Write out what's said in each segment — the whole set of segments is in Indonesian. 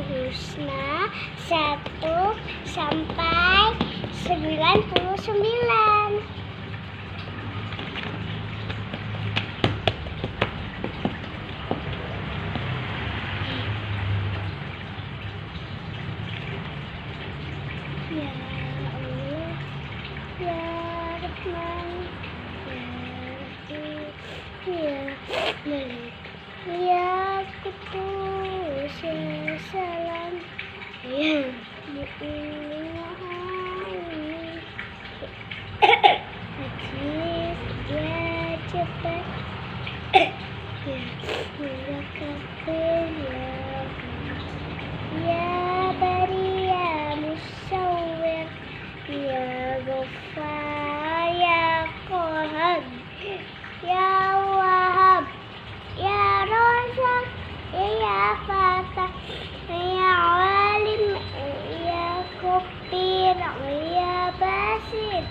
Asmaul Husna 1 sampai 99. Ya Allah, ya Rahman, ya Rahim, ya Malik, ya Kudus, ya Salam, ya Mu'min, Aziz, ya Jabbar, ya Mutakabir, ya Bari, ya Musawwir, ya Ghaffar, ya Qahhar, ya Wahhab, ya Razak, ya Fatah, ya Alim, ya Khabir, ya Basir,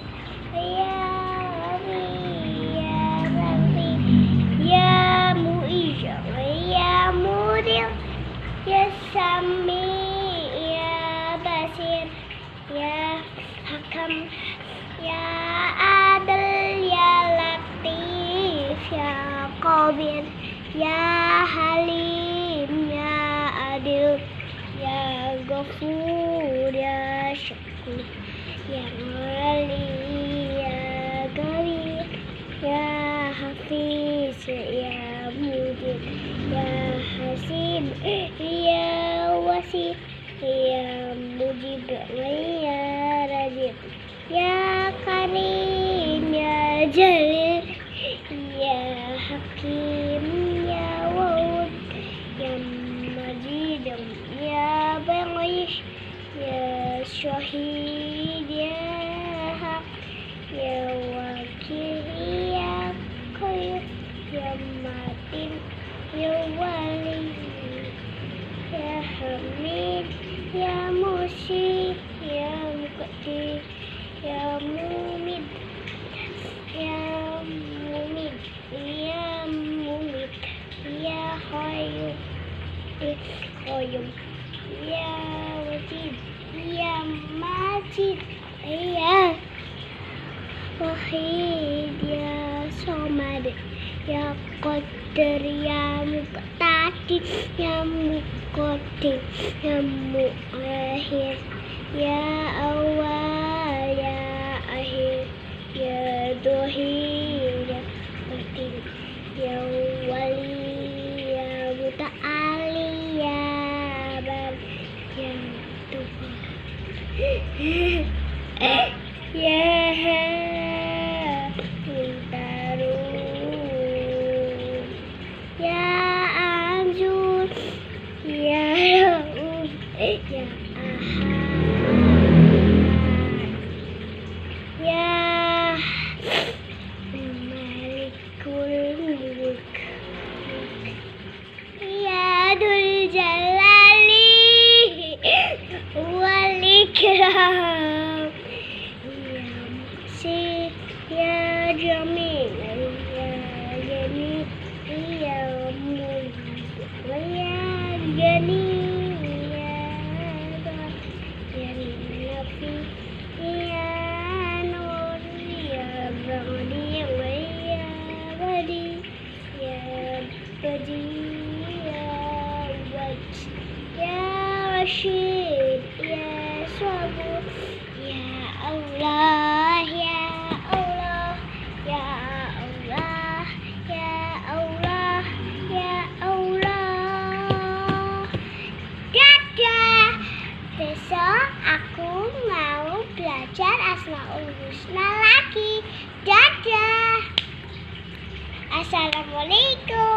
ya Ghani, ya Rafi, ya Mu'izz, ya Mudil, ya Sami, ya Basir, ya Hakam, ya Adil, ya Latif, ya Khabir, ya Halim, ya Adil, ya Ghafur, ya Syakur, ya Wali, ya Gharib, ya Hafiz, ya Mujib, ya Hasib, ya Wasi, ya Mujib, ya Rajib, ya Karim, ya Jalil, ya Hakim, ya Wawud, ya Majid, ya Bangis, ya Syahid, ya Haq, ya Wakil, ya Qayyum, ya Matin, ya Wali, ya Hamid, ya Musi, ya Muqaddim, ya Mumid, ya Mumid, ya Mumid, ya Hayyu, Qayyum, ya Wajid, ya Majid, ya Wahid, ya Somad, ya Qadir, ya Muqtadir, ya Muqaddim, ya Muakhir, ya Awal, ya Akhir, ya Dhahir, ya Batin, ya Wali, ya Muta'ali, ya Bar, ya Tuhan, ya Muntarum, ya Anjur, ya Rauf, ya Ahad, ya Malikul Mulk, ya Dzul Jalali wal Ikram, ya Muhsin, ya Jamil, ya Jamil, ya Mulk, ya Ghani, ya Dhar, ya Nafi, ya Nur, ya Badi, ya Badi, ya Badi, ya Wajh, ya Rashid, ya Sabur, ya Allah, ya Allah, ya Allah, ya Allah, ya Allah. Dadah. Besok aku mau belajar Asmaul Husna lagi. Dadah. Assalamualaikum.